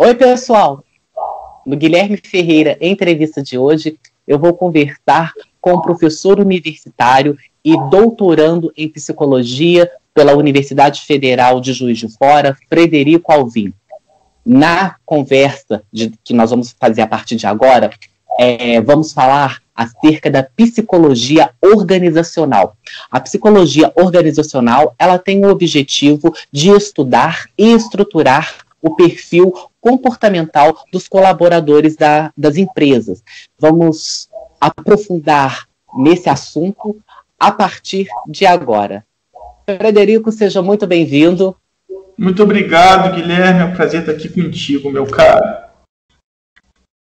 Oi, pessoal! No Guilherme Ferreira Entrevista de hoje, eu vou conversar com o professor universitário e doutorando em psicologia pela Universidade Federal de Juiz de Fora, Frederico Alvim. Na conversa que nós vamos fazer a partir de agora, vamos falar acerca da psicologia organizacional. A psicologia organizacional, ela tem o objetivo de estudar e estruturar o perfil comportamental dos colaboradores das empresas. Vamos aprofundar nesse assunto a partir de agora. Frederico, seja muito bem-vindo. Muito obrigado, Guilherme. É um prazer estar aqui contigo, meu caro.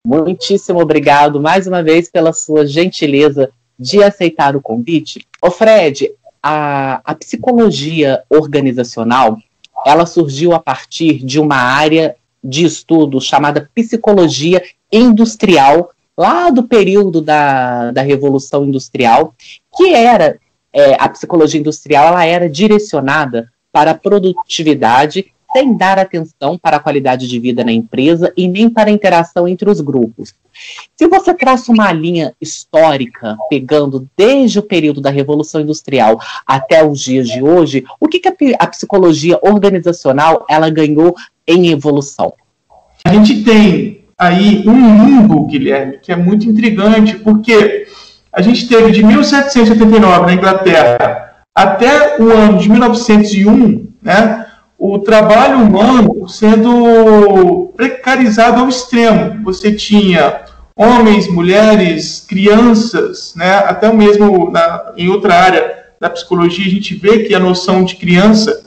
Muitíssimo obrigado, mais uma vez, pela sua gentileza de aceitar o convite. Ô Fred, a psicologia organizacional, ela surgiu a partir de uma área de estudo chamada psicologia industrial, lá do período da Revolução Industrial, que era, a psicologia industrial, ela era direcionada para a produtividade, sem dar atenção para a qualidade de vida na empresa e nem para a interação entre os grupos. Se você traça uma linha histórica, pegando desde o período da Revolução Industrial até os dias de hoje, o que a psicologia organizacional ela ganhou em evolução? A gente tem aí um limbo, Guilherme, que é muito intrigante, porque a gente teve de 1789 na Inglaterra até o ano de 1901, né, o trabalho humano sendo precarizado ao extremo. Você tinha homens, mulheres, crianças, né, até mesmo em outra área da psicologia a gente vê que a noção de criança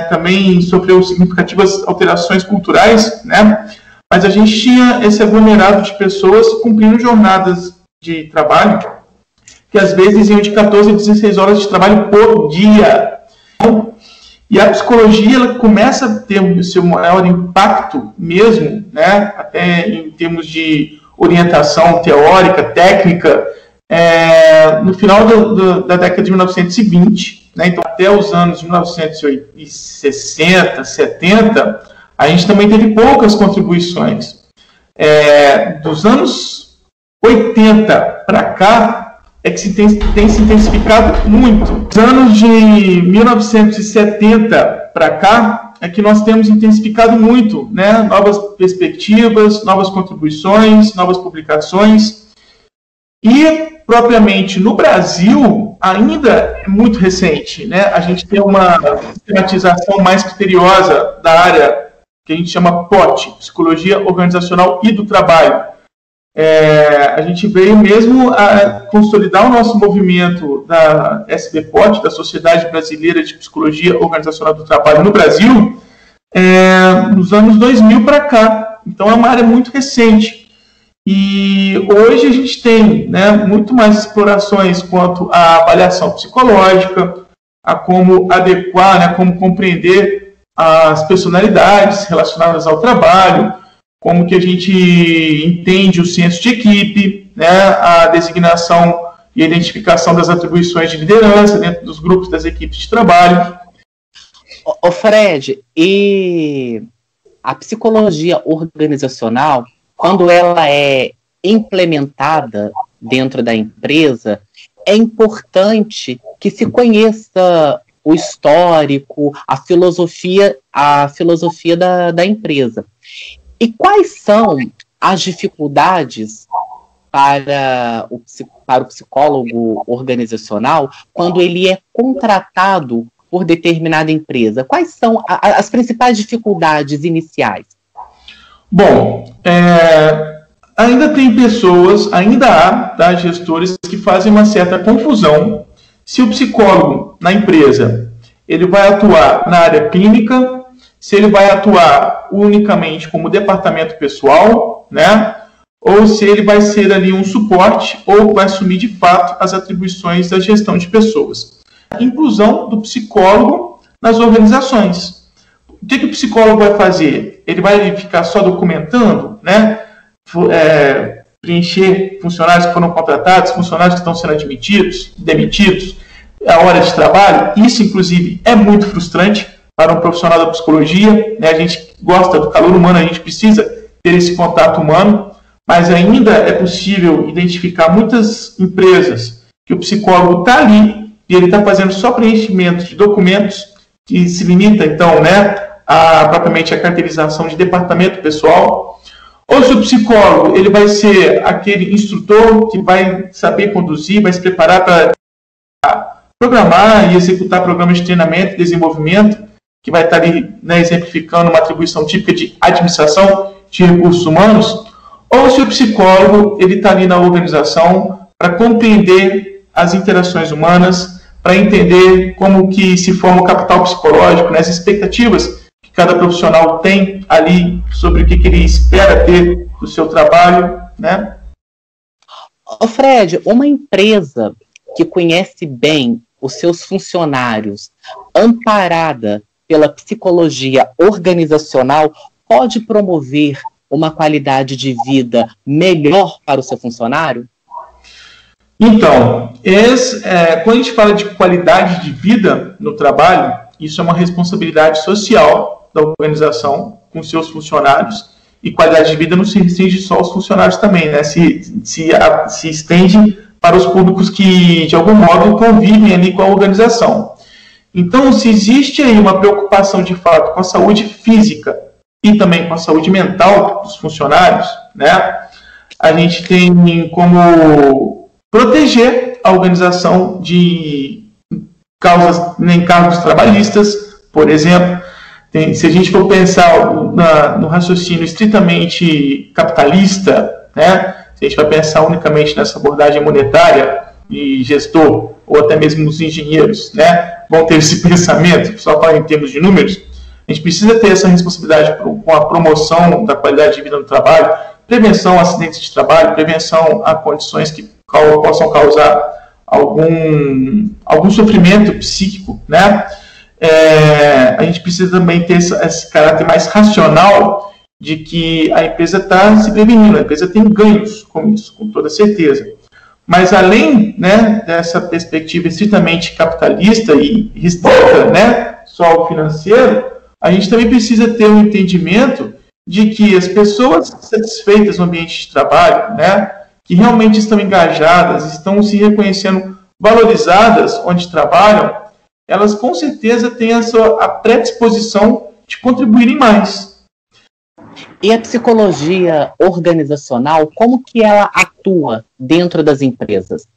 também sofreu significativas alterações culturais, né, mas a gente tinha esse aglomerado de pessoas cumprindo jornadas de trabalho que às vezes iam de 14 a 16 horas de trabalho por dia. E a psicologia ela começa a ter o seu maior impacto mesmo, né, até em termos de orientação teórica, técnica, no final da década de 1920, né, então até os anos de 1960, 70, a gente também teve poucas contribuições. Dos anos 80 para cá, é que tem se intensificado muito. Nos anos de 1970 para cá, é que nós temos intensificado muito, né? Novas perspectivas, novas contribuições, novas publicações. E, propriamente, no Brasil, ainda é muito recente, né? A gente tem uma sistematização mais criteriosa da área que a gente chama POT, Psicologia Organizacional e do Trabalho. A gente veio mesmo a consolidar o nosso movimento da SBPOT, da Sociedade Brasileira de Psicologia Organizacional do Trabalho no Brasil, nos anos 2000 para cá. Então é uma área muito recente. E hoje a gente tem, né, muito mais explorações quanto à avaliação psicológica, a como adequar, né, como compreender as personalidades relacionadas ao trabalho, como que a gente entende o senso de equipe, né, a designação e a identificação das atribuições de liderança dentro dos grupos das equipes de trabalho. Ô Fred, e a psicologia organizacional, quando ela é implementada dentro da empresa, é importante que se conheça o histórico, a filosofia da empresa. E quais são as dificuldades para o psicólogo organizacional quando ele é contratado por determinada empresa? Quais são as principais dificuldades iniciais? Bom, ainda tem pessoas, ainda há gestores que fazem uma certa confusão se o psicólogo na empresa ele vai atuar na área clínica, se ele vai atuar unicamente como departamento pessoal, né? Ou se ele vai ser ali um suporte ou vai assumir de fato as atribuições da gestão de pessoas. A inclusão do psicólogo nas organizações. O que o psicólogo vai fazer? Ele vai ficar só documentando, né? Preencher funcionários que foram contratados, funcionários que estão sendo demitidos, a hora de trabalho. Isso, inclusive, é muito frustrante, para um profissional da psicologia, né? A gente gosta do calor humano, a gente precisa ter esse contato humano, mas ainda é possível identificar muitas empresas que o psicólogo está ali e ele está fazendo só preenchimento de documentos, que se limita, então, né, propriamente a carteirização de departamento pessoal. Ou se o psicólogo ele vai ser aquele instrutor que vai saber conduzir, vai se preparar para programar e executar programas de treinamento e desenvolvimento, que vai estar ali, né, exemplificando uma atribuição típica de administração de recursos humanos, ou se o psicólogo ele está ali na organização para compreender as interações humanas, para entender como que se forma o capital psicológico, né, as expectativas que cada profissional tem ali sobre o que ele espera ter do seu trabalho, né? Fred, uma empresa que conhece bem os seus funcionários, amparada pela psicologia organizacional, pode promover uma qualidade de vida melhor para o seu funcionário? Então, quando a gente fala de qualidade de vida no trabalho, isso é uma responsabilidade social da organização com seus funcionários, e qualidade de vida não se restringe só aos funcionários também, né? Se estende para os públicos que, de algum modo, convivem ali com a organização. Então, se existe aí uma preocupação de fato com a saúde física e também com a saúde mental dos funcionários, né, a gente tem como proteger a organização de causas nem cargos trabalhistas, por exemplo. Se a gente for pensar no raciocínio estritamente capitalista, né, se a gente vai pensar unicamente nessa abordagem monetária e gestor, ou até mesmo os engenheiros, né, vão ter esse pensamento, só falar em termos de números, a gente precisa ter essa responsabilidade com a promoção da qualidade de vida no trabalho, prevenção a acidentes de trabalho, prevenção a condições que possam causar algum sofrimento psíquico, né? A gente precisa também ter esse caráter mais racional de que a empresa está se prevenindo, a empresa tem ganhos com isso, com toda certeza. Mas além, né, dessa perspectiva estritamente capitalista e restrita, né, só ao financeiro, a gente também precisa ter um entendimento de que as pessoas satisfeitas no ambiente de trabalho, né, que realmente estão engajadas, estão se reconhecendo valorizadas onde trabalham, elas com certeza têm a predisposição de contribuírem mais. E a psicologia organizacional, como que ela atua dentro das empresas?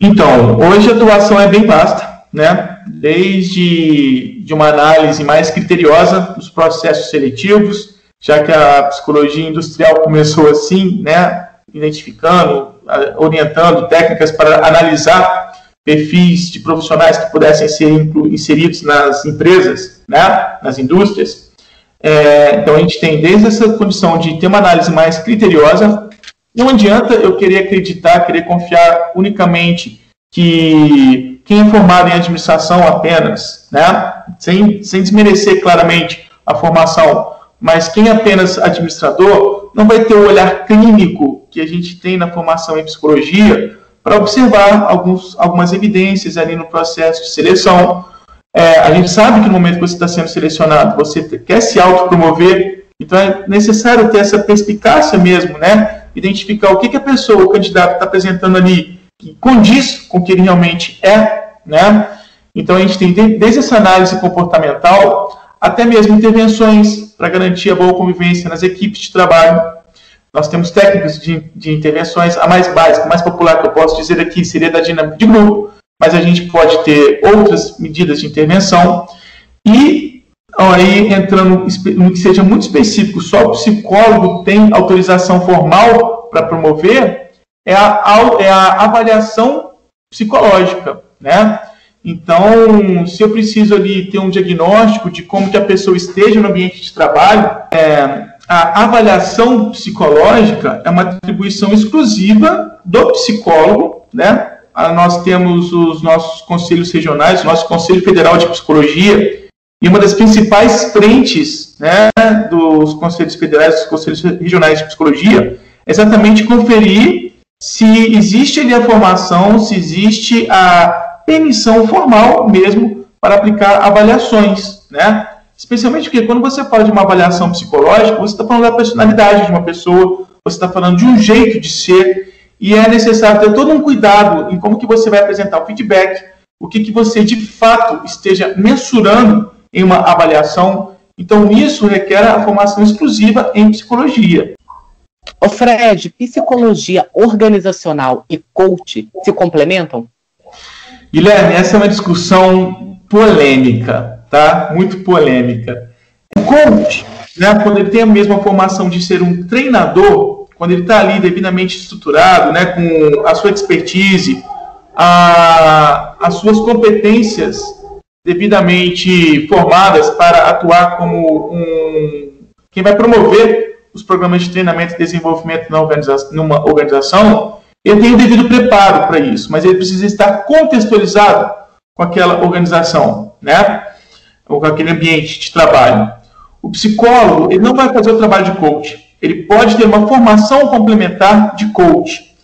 Então, hoje a atuação é bem vasta, né? Desde uma análise mais criteriosa dos processos seletivos, já que a psicologia industrial começou assim, né? Identificando, orientando técnicas para analisar perfis de profissionais que pudessem ser inseridos nas empresas, né? Nas indústrias. Então a gente tem desde essa condição de ter uma análise mais criteriosa. Não adianta eu querer acreditar, querer confiar unicamente que quem é formado em administração apenas, né, sem desmerecer claramente a formação, mas quem é apenas administrador não vai ter o olhar clínico que a gente tem na formação em psicologia para observar algumas evidências ali no processo de seleção. A gente sabe que no momento que você está sendo selecionado, você quer se autopromover, então é necessário ter essa perspicácia mesmo, né? Identificar o que a pessoa, o candidato, está apresentando ali, que condiz com o que ele realmente é, né? Então a gente tem desde essa análise comportamental até mesmo intervenções para garantir a boa convivência nas equipes de trabalho. Nós temos técnicas de intervenções, a mais básica, a mais popular que eu posso dizer aqui seria da dinâmica de grupo, mas a gente pode ter outras medidas de intervenção. E aí, entrando no que seja muito específico, só o psicólogo tem autorização formal para promover, é a avaliação psicológica, né? Então, se eu preciso ali ter um diagnóstico de como que a pessoa esteja no ambiente de trabalho, a avaliação psicológica é uma atribuição exclusiva do psicólogo, né? Nós temos os nossos conselhos regionais, o nosso Conselho Federal de Psicologia, e uma das principais frentes, né, dos conselhos federais, dos conselhos regionais de psicologia, é exatamente conferir se existe ali a formação, se existe a permissão formal mesmo para aplicar avaliações, né? Especialmente porque quando você fala de uma avaliação psicológica, você está falando da personalidade de uma pessoa, você está falando de um jeito de ser, e é necessário ter todo um cuidado em como que você vai apresentar o feedback, o que você de fato esteja mensurando em uma avaliação. Então, isso requer a formação exclusiva em psicologia. Ô Fred, psicologia organizacional e coach se complementam? Guilherme, essa é uma discussão polêmica, tá? Muito polêmica. O coach, né, quando ele tem a mesma formação de ser um treinador, quando ele está ali devidamente estruturado, né, com a sua expertise, as suas competências devidamente formadas para atuar como quem vai promover os programas de treinamento e desenvolvimento numa organização, ele tem o devido preparo para isso, mas ele precisa estar contextualizado com aquela organização, né? Ou com aquele ambiente de trabalho. O psicólogo, ele não vai fazer o trabalho de coach, ele pode ter uma formação complementar de coach.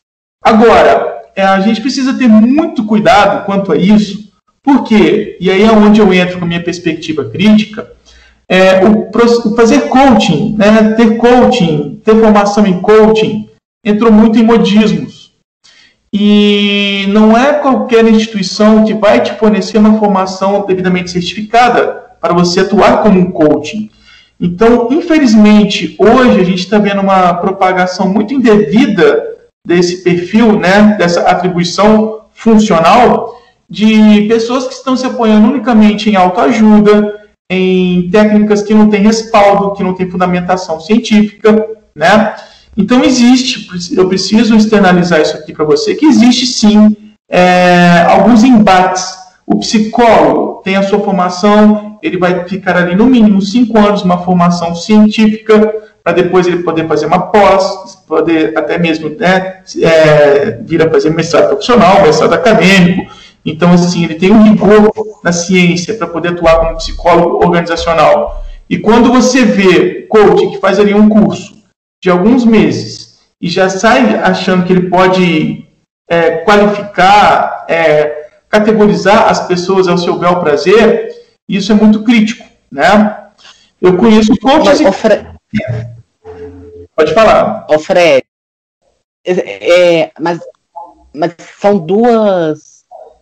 Agora, a gente precisa ter muito cuidado quanto a isso, porque, e aí é onde eu entro com a minha perspectiva crítica, o fazer coaching, né, ter formação em coaching, entrou muito em modismos. E não é qualquer instituição que vai te fornecer uma formação devidamente certificada para você atuar como um coaching. Então, infelizmente, hoje a gente está vendo uma propagação muito indevida desse perfil, né, dessa atribuição funcional, de pessoas que estão se apoiando unicamente em autoajuda, em técnicas que não têm respaldo, que não têm fundamentação científica, né? Então eu preciso externalizar isso aqui para você, que existe sim alguns embates. O psicólogo tem a sua formação, ele vai ficar ali no mínimo 5 anos, uma formação científica, para depois ele poder fazer uma pós, poder até mesmo, né, vir a fazer mestrado profissional, mestrado acadêmico. Então, assim, ele tem um rigor na ciência para poder atuar como psicólogo organizacional. E quando você vê coach que faz ali um curso de alguns meses e já sai achando que ele pode qualificar, categorizar as pessoas ao seu bel prazer, isso é muito crítico, né? Eu conheço coaches... Pode falar. Ô Fred, mas são duas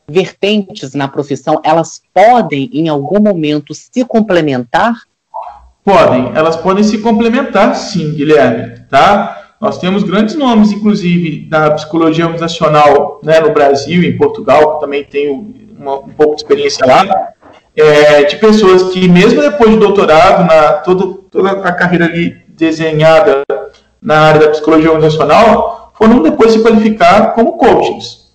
vertentes na profissão, elas podem, em algum momento, se complementar? Podem, elas podem se complementar, sim, Guilherme, tá? Nós temos grandes nomes, inclusive, da psicologia organizacional, né, no Brasil e em Portugal, que também tenho um pouco de experiência lá, de pessoas que, mesmo depois de doutorado, toda a carreira ali desenhada na área da psicologia organizacional, foram depois se qualificar como coaches.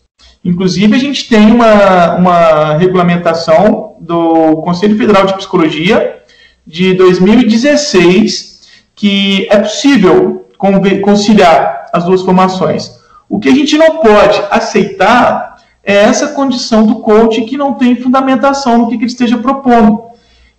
Inclusive, a gente tem uma regulamentação do Conselho Federal de Psicologia de 2016 que é possível conciliar as duas formações. O que a gente não pode aceitar é essa condição do coach que não tem fundamentação no que ele esteja propondo.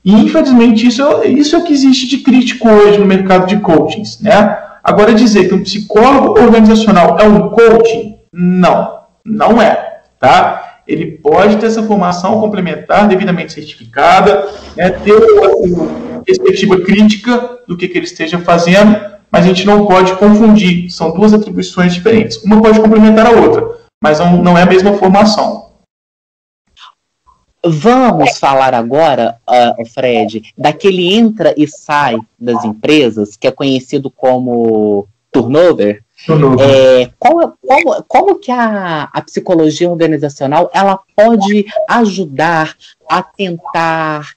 E, infelizmente, isso é o que existe de crítico hoje no mercado de coachings, né? Agora, dizer que um psicólogo organizacional é um coaching, não é, tá? Ele pode ter essa formação complementar devidamente certificada, né, ter uma perspectiva crítica do que ele esteja fazendo, mas a gente não pode confundir, são duas atribuições diferentes. Uma pode complementar a outra, mas não é a mesma formação. Vamos falar agora, Fred, daquele entra e sai das empresas, que é conhecido como turnover. Como que a psicologia organizacional ela pode ajudar a tentar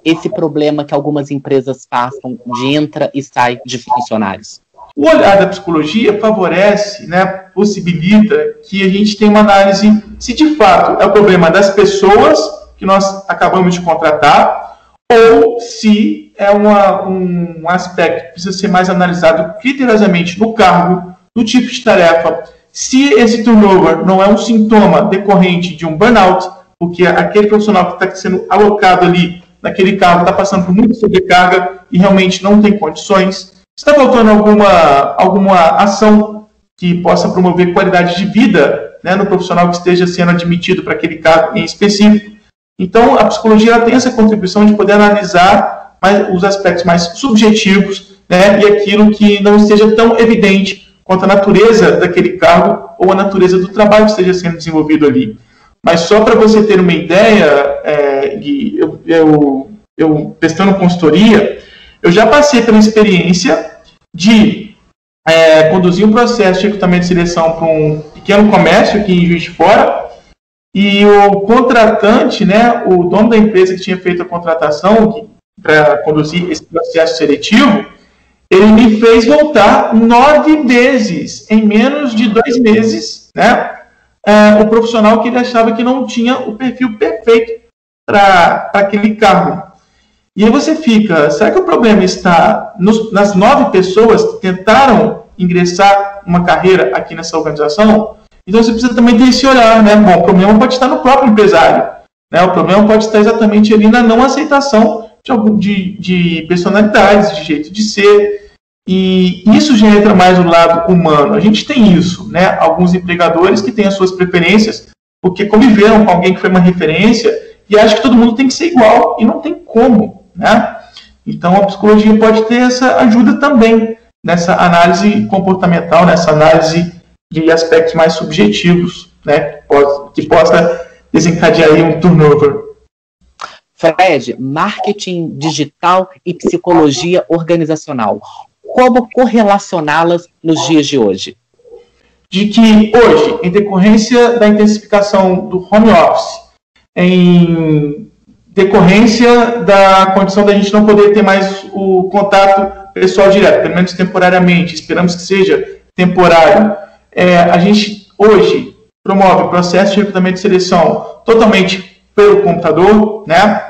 esse problema que algumas empresas passam de entra e sai de funcionários? O olhar da psicologia favorece, né, possibilita que a gente tenha uma análise se de fato é o problema das pessoas que nós acabamos de contratar ou se é um aspecto que precisa ser mais analisado criteriosamente no cargo, no tipo de tarefa, se esse turnover não é um sintoma decorrente de um burnout, porque aquele profissional que está sendo alocado ali naquele cargo está passando por muita sobrecarga e realmente não tem condições. Se está faltando alguma ação que possa promover qualidade de vida, né, no profissional que esteja sendo admitido para aquele cargo em específico. Então, a psicologia ela tem essa contribuição de poder analisar os aspectos mais subjetivos, né, e aquilo que não esteja tão evidente quanto a natureza daquele cargo ou a natureza do trabalho que esteja sendo desenvolvido ali. Mas só para você ter uma ideia, eu prestando consultoria, eu já passei pela experiência de conduzir um processo de recrutamento e seleção para um pequeno comércio aqui em Juiz de Fora, e o contratante, né, o dono da empresa que tinha feito a contratação para conduzir esse processo seletivo, ele me fez voltar 9 vezes, em menos de 2 meses, né, o profissional que ele achava que não tinha o perfil perfeito para aquele cargo. E aí você fica, será que o problema está nas 9 pessoas que tentaram ingressar uma carreira aqui nessa organização? Então você precisa também ter esse olhar, né? Bom, o problema pode estar no próprio empresário, né? O problema pode estar exatamente ali na não aceitação de personalidades, de jeito de ser, e isso já entra mais no lado humano. A gente tem isso, né? Alguns empregadores que têm as suas preferências, porque conviveram com alguém que foi uma referência e acham que todo mundo tem que ser igual, e não tem como, né? Então a psicologia pode ter essa ajuda também nessa análise comportamental, nessa análise de aspectos mais subjetivos, né, que possa desencadear aí um turnover. Fred, marketing digital e psicologia organizacional, como correlacioná-las nos dias de hoje? De que hoje, em decorrência da intensificação do home office, em decorrência da condição da gente não poder ter mais o contato pessoal direto, pelo menos temporariamente, esperamos que seja temporário, a gente hoje promove processo de recrutamento e seleção totalmente pelo computador, né?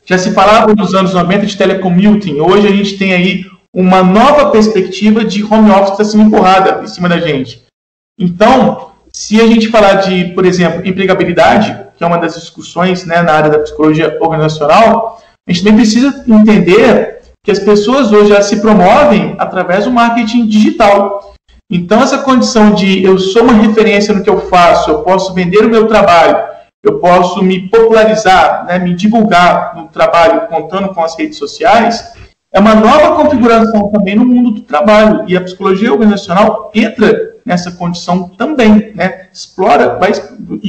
Já se falava nos anos 90 de telecommuting, hoje a gente tem aí uma nova perspectiva de home office que está sendo empurrada em cima da gente. Então, se a gente falar de, por exemplo, empregabilidade, que é uma das discussões, né, na área da psicologia organizacional, a gente também precisa entender que as pessoas hoje já se promovem através do marketing digital. Então, essa condição de eu sou uma referência no que eu faço, eu posso vender o meu trabalho, eu posso me popularizar, né, me divulgar no trabalho contando com as redes sociais, é uma nova configuração também no mundo do trabalho. E a psicologia organizacional entra nessa condição também, né?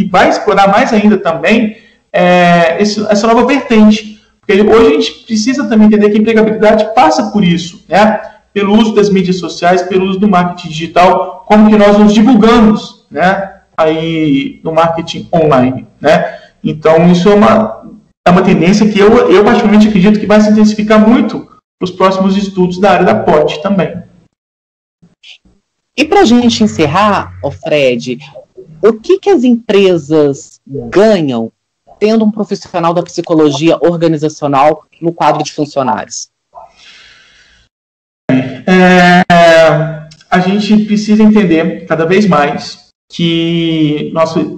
Vai explorar mais ainda também essa nova vertente. Porque hoje a gente precisa também entender que a empregabilidade passa por isso, né? Pelo uso das mídias sociais, pelo uso do marketing digital, como que nós nos divulgamos, né? Aí no marketing online, né? Então isso é uma tendência que eu particularmente acredito que vai se intensificar muito nos próximos estudos da área da POT também. E para a gente encerrar, Fred, o que as empresas ganham tendo um profissional da psicologia organizacional no quadro de funcionários? A gente precisa entender cada vez mais que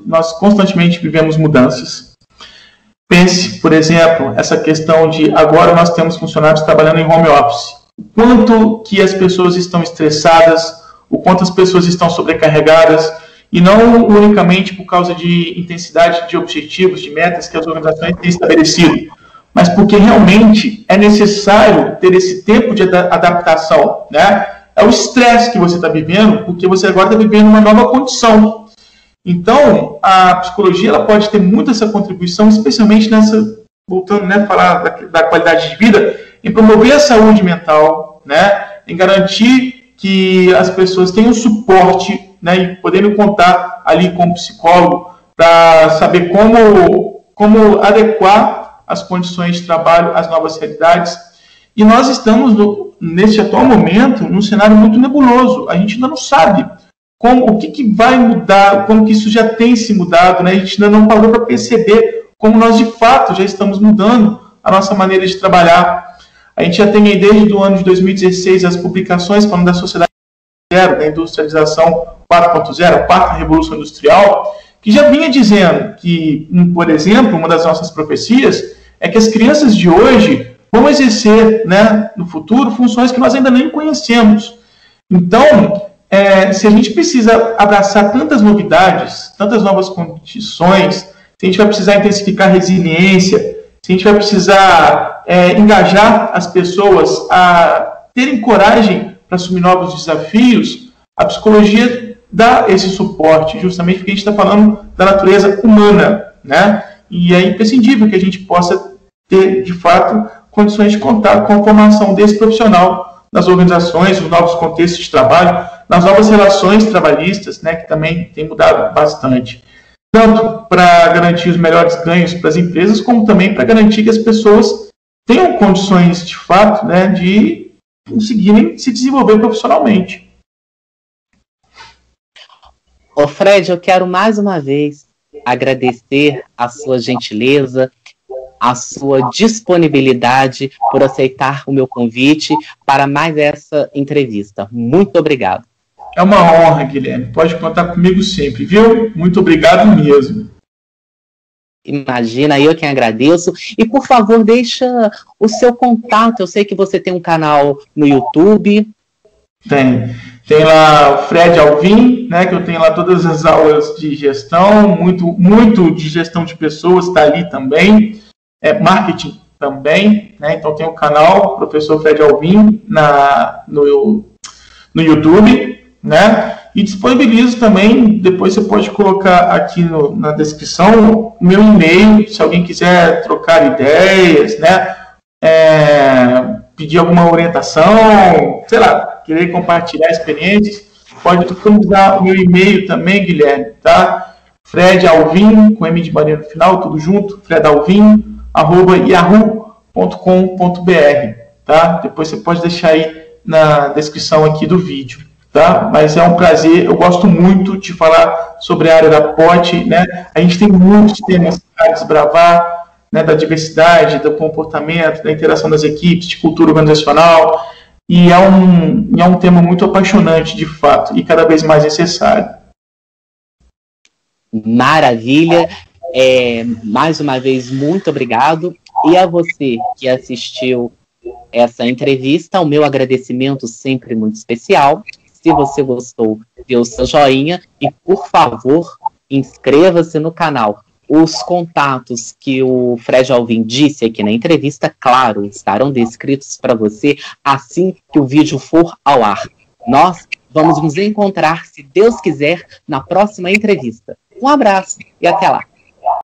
nós constantemente vivemos mudanças. Pense, por exemplo, essa questão de agora nós temos funcionários trabalhando em home office. O quanto que as pessoas estão estressadas, o quanto as pessoas estão sobrecarregadas, e não unicamente por causa de intensidade de objetivos, de metas que as organizações têm estabelecido, mas porque realmente é necessário ter esse tempo de adaptação, né? É o estresse que você está vivendo, porque você agora está vivendo uma nova condição. Então, a psicologia ela pode ter muito essa contribuição, especialmente nessa, voltando, né, falar da qualidade de vida, em promover a saúde mental, né, em garantir que as pessoas tenham suporte, né, e podendo contar ali com o psicólogo para saber como adequar as condições de trabalho às novas realidades. E nós estamos, nesse atual momento, num cenário muito nebuloso. A gente ainda não sabe o que vai mudar, como que isso já tem se mudado, né? A gente ainda não parou para perceber como nós, de fato, já estamos mudando a nossa maneira de trabalhar. A gente já tem aí, desde o ano de 2016, as publicações falando da sociedade zero, da industrialização 4.0, a quarta revolução industrial, que já vinha dizendo que, por exemplo, uma das nossas profecias é que as crianças de hoje vão exercer, né, no futuro, funções que nós ainda nem conhecemos. Então, se a gente precisa abraçar tantas novidades, tantas novas condições, se a gente vai precisar intensificar a resiliência, se a gente vai precisar engajar as pessoas a terem coragem para assumir novos desafios, a psicologia dá esse suporte, justamente porque a gente está falando da natureza humana, né? E é imprescindível que a gente possa ter, de fato, condições de contar com a formação desse profissional nas organizações, nos novos contextos de trabalho, nas novas relações trabalhistas, né, que também tem mudado bastante. Tanto para garantir os melhores ganhos para as empresas, como também para garantir que as pessoas tenham condições, de fato, né, de conseguirem se desenvolver profissionalmente. Ô Fred, eu quero mais uma vez agradecer a sua gentileza, a sua disponibilidade por aceitar o meu convite para mais essa entrevista. Muito obrigado. É uma honra, Guilherme. Pode contar comigo sempre, viu? Muito obrigado mesmo. Imagina, eu quem agradeço. E, por favor, deixa o seu contato. Eu sei que você tem um canal no YouTube. Tem lá o Fred Alvim, né, que eu tenho lá todas as aulas de gestão, muito de gestão de pessoas, está ali também. Marketing também, né? Então tem o canal Professor Fred Alvim no YouTube, né? E disponibilizo também, depois você pode colocar aqui na descrição o meu e-mail, se alguém quiser trocar ideias, né? Pedir alguma orientação, sei lá, querer compartilhar experiências, pode disponibilizar o meu e-mail também, Guilherme, tá? Fred Alvim, com M de Maria no final, tudo junto, fredalvim@yahoo.com.br, tá? Depois você pode deixar aí na descrição aqui do vídeo, tá? Mas é um prazer, eu gosto muito de falar sobre a área da POT, né? A gente tem muitos temas para desbravar, né, da diversidade, do comportamento, da interação das equipes, de cultura organizacional, e é um tema muito apaixonante, de fato, e cada vez mais necessário. Maravilha! Mais uma vez, muito obrigado. E a você que assistiu essa entrevista, o meu agradecimento sempre muito especial. Se você gostou, dê o seu joinha e, por favor, inscreva-se no canal. Os contatos que o Fred Alvim disse aqui na entrevista, claro, estarão descritos para você assim que o vídeo for ao ar. Nós vamos nos encontrar, se Deus quiser, na próxima entrevista. Um abraço e até lá!